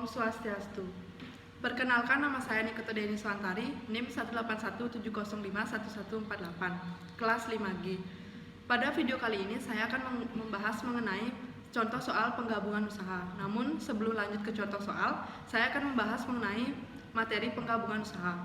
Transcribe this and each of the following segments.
Om Swastiastu. Perkenalkan, nama saya Nikoto Deni Swantari, NIM 18170511148, kelas 5G. Pada video kali ini saya akan membahas mengenai contoh soal penggabungan usaha. Namun sebelum lanjut ke contoh soal, saya akan membahas mengenai materi penggabungan usaha.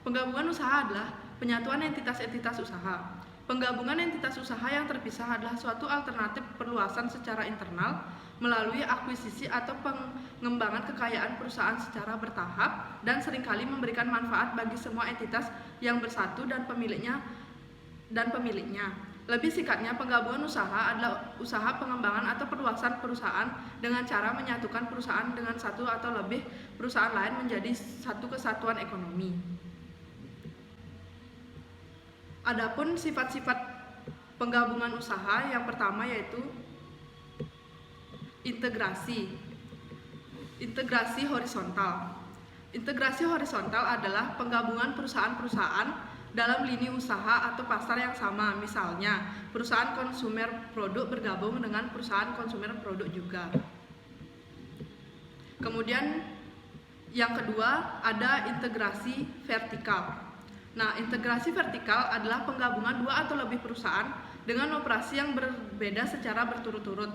Penggabungan usaha adalah penyatuan entitas-entitas usaha. Penggabungan entitas usaha yang terpisah adalah suatu alternatif perluasan secara internal melalui akuisisi atau pengembangan kekayaan perusahaan secara bertahap dan seringkali memberikan manfaat bagi semua entitas yang bersatu dan pemiliknya. Lebih singkatnya, penggabungan usaha adalah usaha pengembangan atau perluasan perusahaan dengan cara menyatukan perusahaan dengan satu atau lebih perusahaan lain menjadi satu kesatuan ekonomi. Adapun sifat-sifat penggabungan usaha yang pertama yaitu integrasi horizontal. Integrasi horizontal adalah penggabungan perusahaan-perusahaan dalam lini usaha atau pasar yang sama. Misalnya, perusahaan konsumer produk bergabung dengan perusahaan konsumer produk juga. Kemudian yang kedua ada integrasi vertikal. Nah, integrasi vertikal adalah penggabungan dua atau lebih perusahaan dengan operasi yang berbeda secara berturut-turut.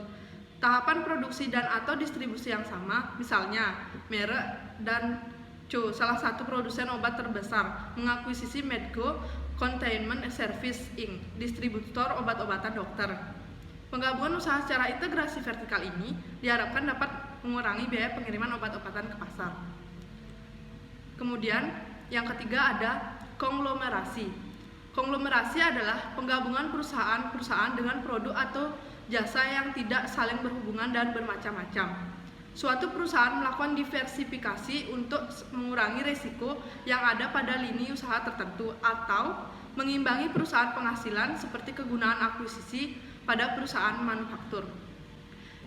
Tahapan produksi dan atau distribusi yang sama, misalnya Merck dan Co, salah satu produsen obat terbesar, mengakuisisi Medco Containment Service Inc., distributor obat-obatan dokter. Penggabungan usaha secara integrasi vertikal ini diharapkan dapat mengurangi biaya pengiriman obat-obatan ke pasar. Kemudian yang ketiga ada konglomerasi. Konglomerasi adalah penggabungan perusahaan-perusahaan dengan produk atau jasa yang tidak saling berhubungan dan bermacam-macam. Suatu perusahaan melakukan diversifikasi untuk mengurangi risiko yang ada pada lini usaha tertentu atau mengimbangi perusahaan penghasilan seperti kegunaan akuisisi pada perusahaan manufaktur.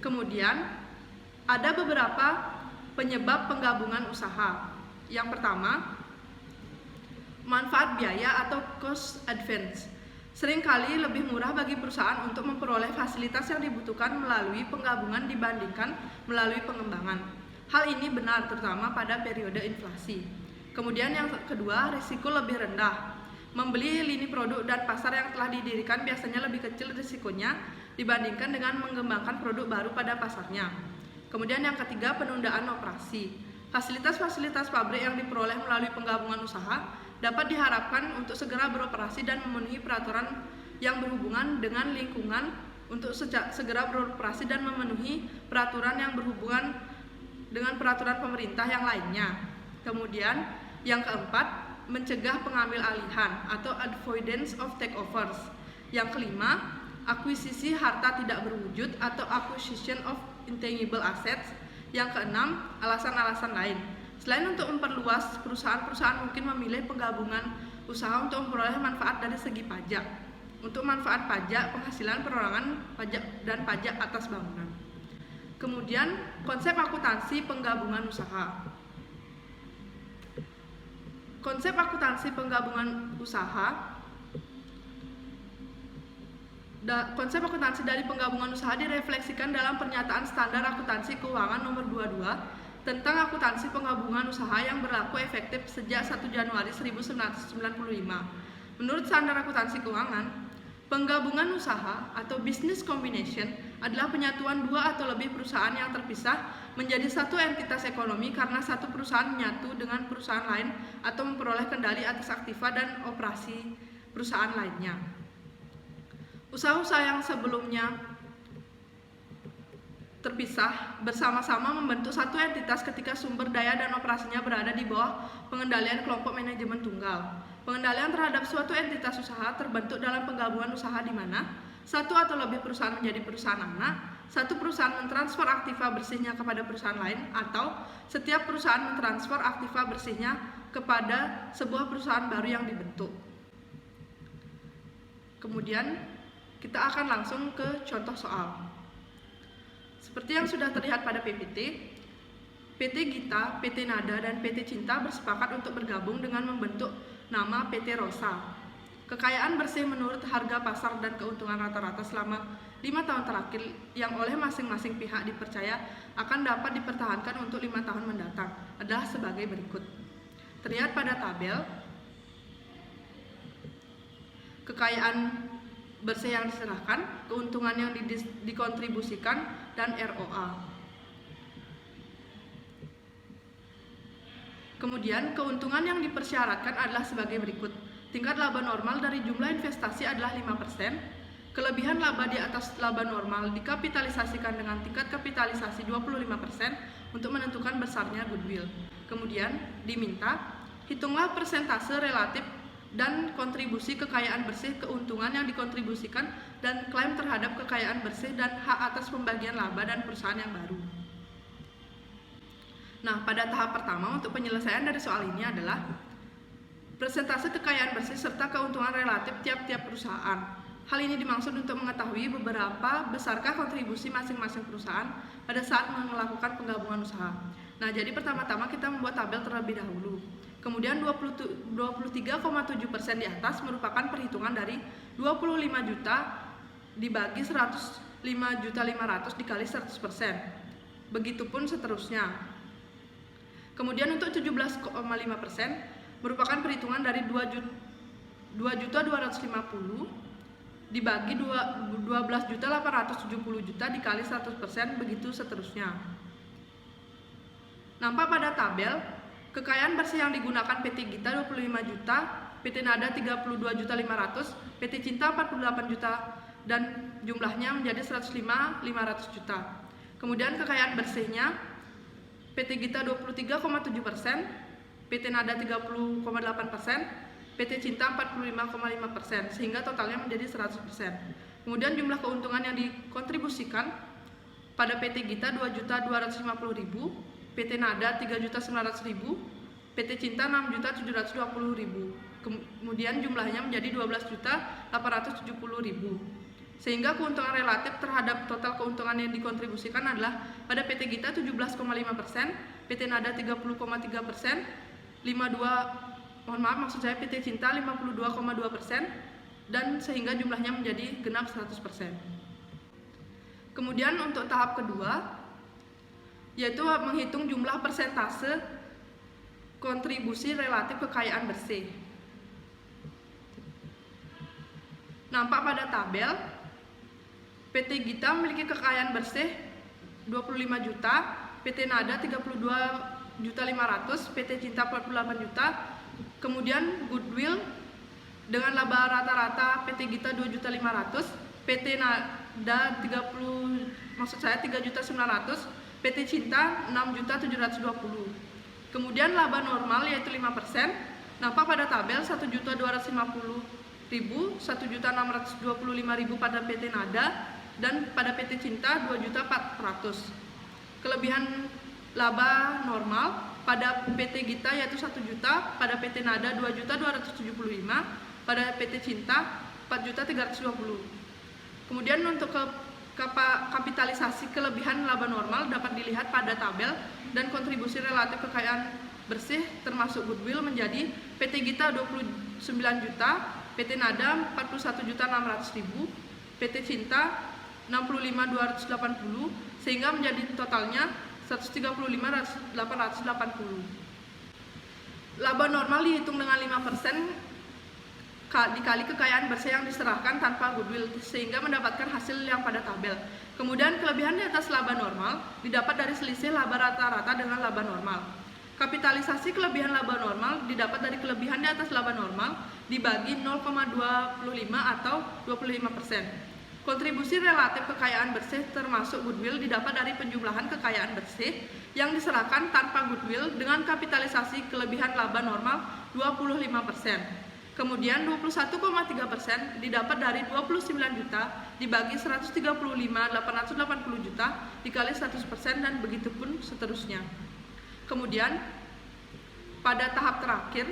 Kemudian ada beberapa penyebab penggabungan usaha. Yang pertama, manfaat biaya atau cost advantage. Seringkali lebih murah bagi perusahaan untuk memperoleh fasilitas yang dibutuhkan melalui penggabungan dibandingkan melalui pengembangan. Hal ini benar terutama pada periode inflasi. Kemudian yang kedua, risiko lebih rendah. Membeli lini produk dan pasar yang telah didirikan biasanya lebih kecil risikonya dibandingkan dengan mengembangkan produk baru pada pasarnya. Kemudian yang ketiga, penundaan operasi. Fasilitas-fasilitas pabrik yang diperoleh melalui penggabungan usaha dapat diharapkan untuk segera beroperasi dan memenuhi peraturan yang berhubungan dengan lingkungan untuk segera beroperasi dan memenuhi peraturan yang berhubungan dengan peraturan pemerintah yang lainnya. Kemudian yang keempat, mencegah pengambil alihan atau avoidance of takeovers. Yang kelima, akuisisi harta tidak berwujud atau acquisition of intangible assets. Yang keenam, alasan-alasan lain. Selain untuk memperluas, perusahaan-perusahaan mungkin memilih penggabungan usaha untuk memperoleh manfaat dari segi pajak. Untuk manfaat pajak, penghasilan perorangan, pajak dan pajak atas bangunan. Kemudian, konsep akuntansi penggabungan usaha. Konsep akuntansi penggabungan usaha. Konsep akuntansi dari penggabungan usaha direfleksikan dalam pernyataan standar akuntansi keuangan nomor 22 tentang akuntansi penggabungan usaha yang berlaku efektif sejak 1 Januari 1995. Menurut standar akuntansi keuangan, penggabungan usaha atau business combination adalah penyatuan dua atau lebih perusahaan yang terpisah menjadi satu entitas ekonomi karena satu perusahaan menyatu dengan perusahaan lain atau memperoleh kendali atas aktiva dan operasi perusahaan lainnya. Usaha-usaha yang sebelumnya terpisah bersama-sama membentuk satu entitas ketika sumber daya dan operasinya berada di bawah pengendalian kelompok manajemen tunggal. Pengendalian terhadap suatu entitas usaha terbentuk dalam penggabungan usaha di mana satu atau lebih perusahaan menjadi perusahaan anak, satu perusahaan mentransfer aktiva bersihnya kepada perusahaan lain, atau setiap perusahaan mentransfer aktiva bersihnya kepada sebuah perusahaan baru yang dibentuk. Kemudian kita akan langsung ke contoh soal. Seperti yang sudah terlihat pada PPT, PT Gita, PT Nada, dan PT Cinta bersepakat untuk bergabung dengan membentuk nama PT Rosa. Kekayaan bersih menurut harga pasar dan keuntungan rata-rata selama 5 tahun terakhir yang oleh masing-masing pihak dipercaya akan dapat dipertahankan untuk 5 tahun mendatang adalah sebagai berikut. Terlihat pada tabel kekayaan bersih yang diserahkan, keuntungan yang dikontribusikan, dan ROA. Kemudian keuntungan yang dipersyaratkan adalah sebagai berikut. Tingkat laba normal dari jumlah investasi adalah 5%. Kelebihan laba di atas laba normal dikapitalisasikan dengan tingkat kapitalisasi 25% untuk menentukan besarnya goodwill. Kemudian diminta, hitunglah persentase relatif dan kontribusi kekayaan bersih, keuntungan yang dikontribusikan, dan klaim terhadap kekayaan bersih dan hak atas pembagian laba dan perusahaan yang baru. Nah, pada tahap pertama untuk penyelesaian dari soal ini adalah persentase kekayaan bersih serta keuntungan relatif tiap-tiap perusahaan. Hal ini dimaksud untuk mengetahui beberapa besarkah kontribusi masing-masing perusahaan pada saat melakukan penggabungan usaha. Nah, jadi pertama-tama kita membuat tabel terlebih dahulu. Kemudian 23,7% di atas merupakan perhitungan dari 25 juta dibagi 105.500 dikali 100%. Begitupun seterusnya. Kemudian untuk 17,5% merupakan perhitungan dari 2.250 dibagi 12.870 juta dikali 100%, begitu seterusnya. Nampak pada tabel, kekayaan bersih yang digunakan PT Gita 25 juta, PT Nada 32.500, PT Cinta 48 juta, dan jumlahnya menjadi 105.500 juta. Kemudian kekayaan bersihnya PT Gita 23,7%, PT Nada 30,8%, PT Cinta 45,5%, sehingga totalnya menjadi 100%. Kemudian jumlah keuntungan yang dikontribusikan pada PT Gita 2.250.000, PT Nada 3.900.000, PT Cinta 6.720.000. Kemudian jumlahnya menjadi 12.870.000. Sehingga keuntungan relatif terhadap total keuntungan yang dikontribusikan adalah pada PT Gita 17,5%, PT Nada 30,3%, PT Cinta 52,2%, dan sehingga jumlahnya menjadi genap 100%. Kemudian untuk tahap kedua, yaitu menghitung jumlah persentase kontribusi relatif kekayaan bersih. Nampak pada tabel, PT Gita memiliki kekayaan bersih 25 juta, PT Nada 32.500.000, PT Cinta 48 juta. Kemudian goodwill dengan laba rata-rata PT Gita 2.500.000, PT Nada 3.900.000, PT Cinta 6.720.000. Kemudian laba normal yaitu 5%. Nampak pada tabel 1.250.000, 1.625.000 pada PT Nada, dan pada PT Cinta 2.400.000. Kelebihan laba normal pada PT Gita yaitu 1 juta, pada PT Nada 2.275.000, pada PT Cinta 4.320.000. Kemudian untuk kapitalisasi kelebihan laba normal dapat dilihat pada tabel, dan kontribusi relatif kekayaan bersih termasuk goodwill menjadi PT Gita 29 juta, PT Nada 41.600.000, PT Cinta 65.280, sehingga menjadi totalnya 135.880. Laba normal dihitung dengan 5% dikali kekayaan bersih yang diserahkan tanpa goodwill, sehingga mendapatkan hasil yang pada tabel. Kemudian kelebihan di atas laba normal didapat dari selisih laba rata-rata dengan laba normal. Kapitalisasi kelebihan laba normal didapat dari kelebihan di atas laba normal dibagi 0,25 atau 25%. Kontribusi relatif kekayaan bersih termasuk goodwill didapat dari penjumlahan kekayaan bersih yang diserahkan tanpa goodwill dengan kapitalisasi kelebihan laba normal 25%. Kemudian 21,3% didapat dari 29 juta dibagi 135.880 juta dikali 100%, dan begitupun seterusnya. Kemudian pada tahap terakhir,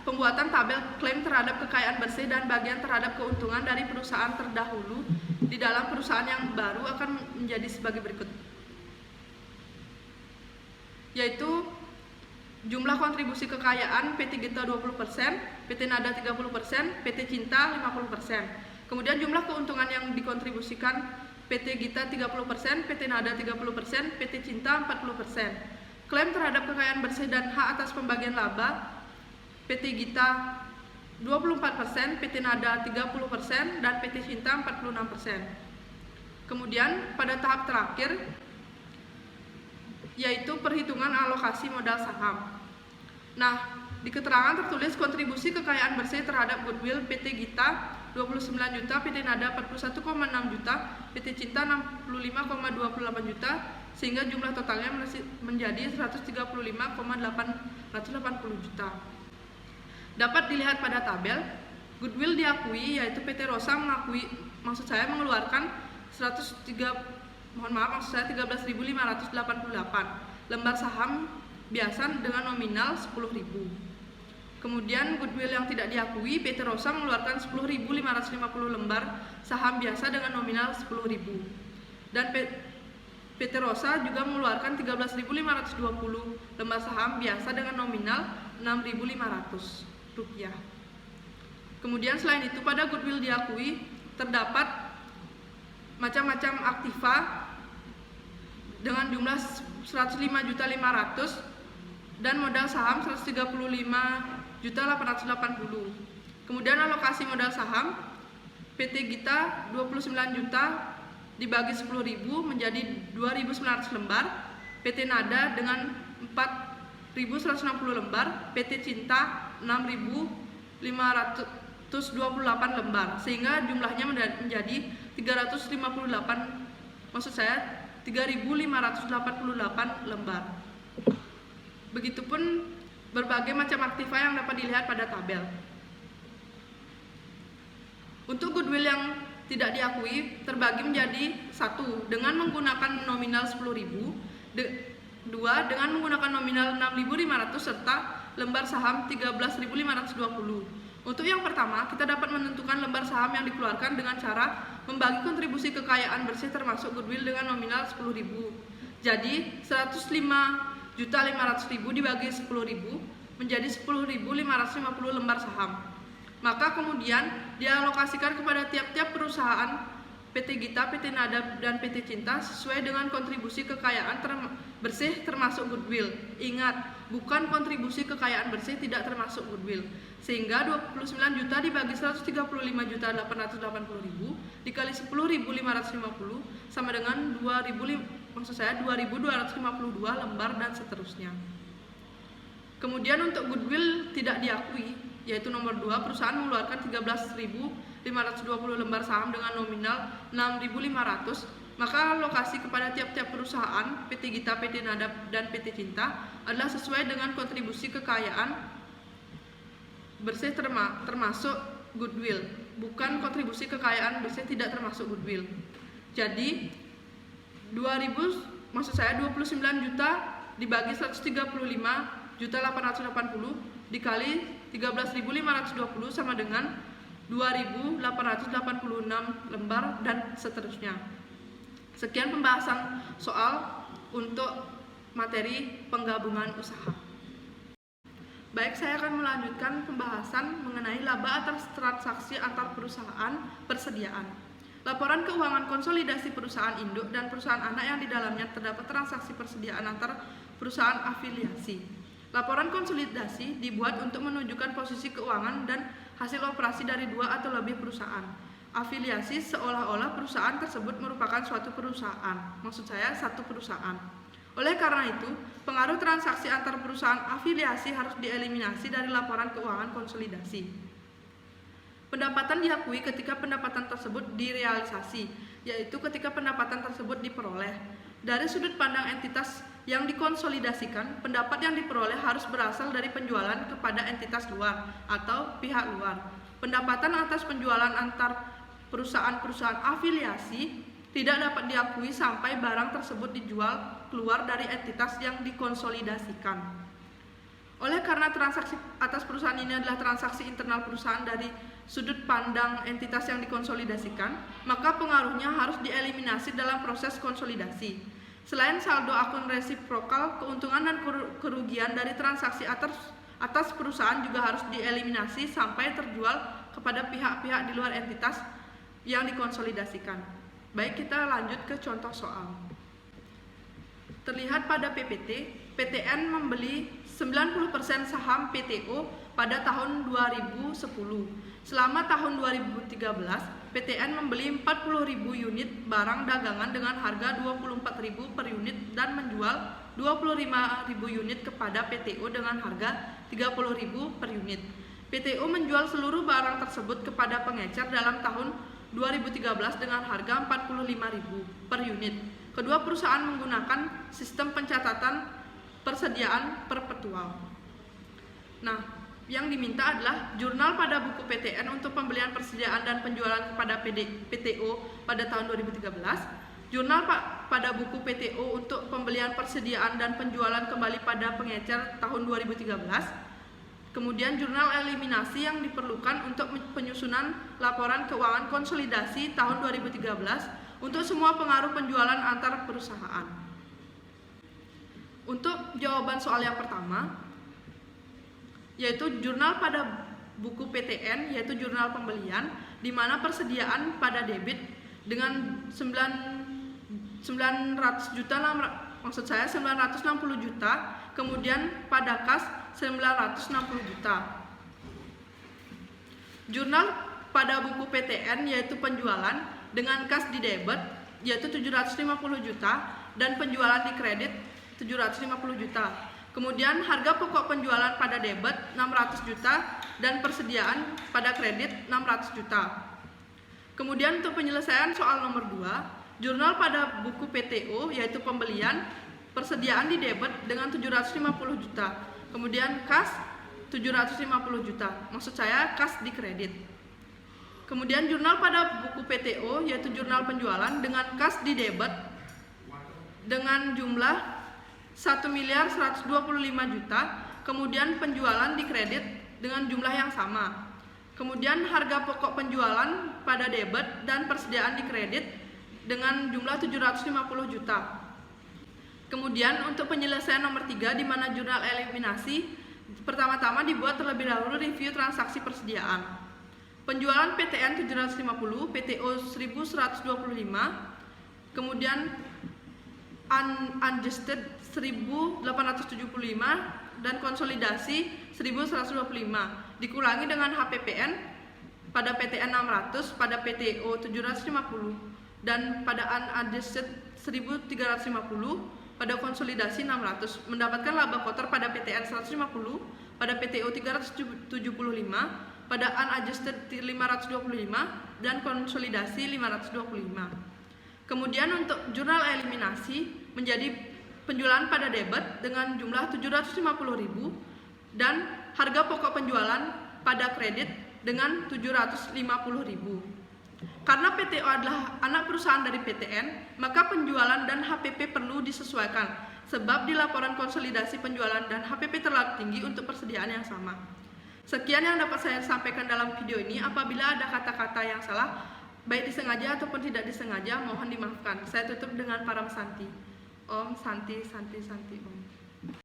pembuatan tabel klaim terhadap kekayaan bersih dan bagian terhadap keuntungan dari perusahaan terdahulu di dalam perusahaan yang baru akan menjadi sebagai berikut. Yaitu Jumlah kontribusi kekayaan PT Gita 20%, PT Nada 30%, PT Cinta 50%. Kemudian jumlah keuntungan yang dikontribusikan PT Gita 30%, PT Nada 30%, PT Cinta 40%. Klaim terhadap kekayaan bersih dan hak atas pembagian laba PT Gita 24%, PT Nada 30%, dan PT Cinta 46%. Kemudian pada tahap terakhir yaitu perhitungan alokasi modal saham. Nah, di keterangan tertulis kontribusi kekayaan bersih terhadap goodwill PT Gita 29 juta, PT Nada 41,6 juta, PT Cinta 65,28 juta, sehingga jumlah totalnya menjadi 135,880 juta. Dapat dilihat pada tabel, goodwill diakui yaitu PT Rosa mengeluarkan 13.588 lembar saham biasa dengan nominal 10.000. Kemudian goodwill yang tidak diakui, PT Rosa mengeluarkan 10.550 lembar saham biasa dengan nominal 10.000. Dan PT Rosa juga mengeluarkan 13.520 lembar saham biasa dengan nominal 6.500 rupiah. Kemudian selain itu pada goodwill diakui terdapat macam-macam aktiva dengan jumlah 105.500 dan modal saham 135.880. Kemudian alokasi modal saham PT Gita 29 juta dibagi 10.000 menjadi 2.900 lembar, PT Nada dengan 4.160 lembar, PT Cinta 6.528 lembar, sehingga jumlahnya menjadi 3.588 lembar. Begitupun berbagai macam aktiva yang dapat dilihat pada tabel. Untuk goodwill yang tidak diakui terbagi menjadi 1 dengan menggunakan nominal 10.000, 2 dengan menggunakan nominal 6.500 serta lembar saham 13.520. Untuk yang pertama, kita dapat menentukan lembar saham yang dikeluarkan dengan cara membagi kontribusi kekayaan bersih termasuk goodwill dengan nominal 10.000. Jadi 105.500.000 dibagi 10.000 menjadi 10.550 lembar saham. Maka kemudian dialokasikan kepada tiap-tiap perusahaan PT Gita, PT Nada, dan PT Cinta sesuai dengan kontribusi kekayaan bersih termasuk goodwill. Ingat, bukan kontribusi kekayaan bersih tidak termasuk goodwill. Sehingga 29 juta dibagi 135.880.000 dikali 10.550 sama dengan 2.252 lembar dan seterusnya. Kemudian untuk goodwill tidak diakui, yaitu nomor 2, perusahaan mengeluarkan 13.520 lembar saham dengan nominal 6.500, maka alokasi kepada tiap-tiap perusahaan PT Gita, PT Nada, dan PT Cinta adalah sesuai dengan kontribusi kekayaan bersih termasuk goodwill, bukan kontribusi kekayaan bersih tidak termasuk goodwill. Jadi 29 juta dibagi 135.880 dikali 13.520 sama dengan 2.886 lembar dan seterusnya. Sekian pembahasan soal untuk materi penggabungan usaha. Baik, saya akan melanjutkan pembahasan mengenai laba atas transaksi antar perusahaan persediaan. Laporan keuangan konsolidasi perusahaan induk dan perusahaan anak yang di dalamnya terdapat transaksi persediaan antar perusahaan afiliasi. Laporan konsolidasi dibuat untuk menunjukkan posisi keuangan dan hasil operasi dari 2 atau lebih perusahaan. Afiliasi seolah-olah perusahaan tersebut merupakan suatu perusahaan, maksud saya satu perusahaan. Oleh karena itu, pengaruh transaksi antar perusahaan afiliasi harus dieliminasi dari laporan keuangan konsolidasi. Pendapatan diakui ketika pendapatan tersebut direalisasi, yaitu ketika pendapatan tersebut diperoleh. Dari sudut pandang entitas yang dikonsolidasikan, pendapat yang diperoleh harus berasal dari penjualan kepada entitas luar atau pihak luar. Pendapatan atas penjualan antar perusahaan-perusahaan afiliasi tidak dapat diakui sampai barang tersebut dijual keluar dari entitas yang dikonsolidasikan. Oleh karena transaksi atas perusahaan ini adalah transaksi internal perusahaan dari sudut pandang entitas yang dikonsolidasikan, maka pengaruhnya harus dieliminasi dalam proses konsolidasi. Selain saldo akun resiprokal, keuntungan dan kerugian dari transaksi atas perusahaan juga harus dieliminasi sampai terjual kepada pihak-pihak di luar entitas yang dikonsolidasikan. Baik, kita lanjut ke contoh soal. Terlihat pada PPT, PTN membeli 90% saham PTO pada tahun 2010. Selama tahun 2013, PTN membeli 40.000 unit barang dagangan dengan harga 24.000 per unit dan menjual 25.000 unit kepada PTO dengan harga 30.000 per unit. PTO menjual seluruh barang tersebut kepada pengecer dalam tahun 2013 dengan harga 45.000 per unit. Kedua perusahaan menggunakan sistem pencatatan persediaan perpetual. Nah, yang diminta adalah jurnal pada buku PTN untuk pembelian persediaan dan penjualan kepada PTO pada tahun 2013, jurnal pada buku PTO untuk pembelian persediaan dan penjualan kembali pada pengecer tahun 2013, kemudian jurnal eliminasi yang diperlukan untuk penyusunan laporan keuangan konsolidasi tahun 2013 untuk semua pengaruh penjualan antar perusahaan. Untuk jawaban soal yang pertama, yaitu jurnal pada buku PTN, yaitu jurnal pembelian, di mana persediaan pada debit dengan 960 juta, kemudian pada kas 960 juta. Jurnal pada buku PTN yaitu penjualan dengan kas di debit yaitu 750 juta dan penjualan di kredit 750 juta. Kemudian harga pokok penjualan pada debit 600 juta dan persediaan pada kredit 600 juta. Kemudian untuk penyelesaian soal nomor 2, jurnal pada buku PTO yaitu pembelian, persediaan di debit dengan 750 juta. Kemudian kas 750 juta. Maksud saya kas di kredit. Kemudian jurnal pada buku PTO yaitu jurnal penjualan dengan kas di debit dengan jumlah 1.125 juta, kemudian penjualan di kredit dengan jumlah yang sama. Kemudian harga pokok penjualan pada debit dan persediaan di kredit dengan jumlah 750 juta. Kemudian untuk penyelesaian nomor 3 di mana jurnal eliminasi, pertama-tama dibuat terlebih dahulu review transaksi persediaan. Penjualan PTN 750, PTO 1125, kemudian unadjusted 1875 dan konsolidasi 1125 dikurangi dengan HPPN pada PTN 600, pada PTO 750 dan pada unadjusted 1350 pada konsolidasi 600 mendapatkan laba kotor pada PTN 150, pada PTO 375, pada unadjusted 525 dan konsolidasi 525. Kemudian untuk jurnal eliminasi menjadi penjualan pada debit dengan jumlah 750.000 dan harga pokok penjualan pada kredit dengan 750.000. Karena PTO adalah anak perusahaan dari PTN, maka penjualan dan HPP perlu disesuaikan sebab di laporan konsolidasi penjualan dan HPP terlalu tinggi untuk persediaan yang sama. Sekian yang dapat saya sampaikan dalam video ini. Apabila ada kata-kata yang salah, baik disengaja ataupun tidak disengaja, mohon dimaafkan. Saya tutup dengan param santi. Om Santi Santi Santi Om.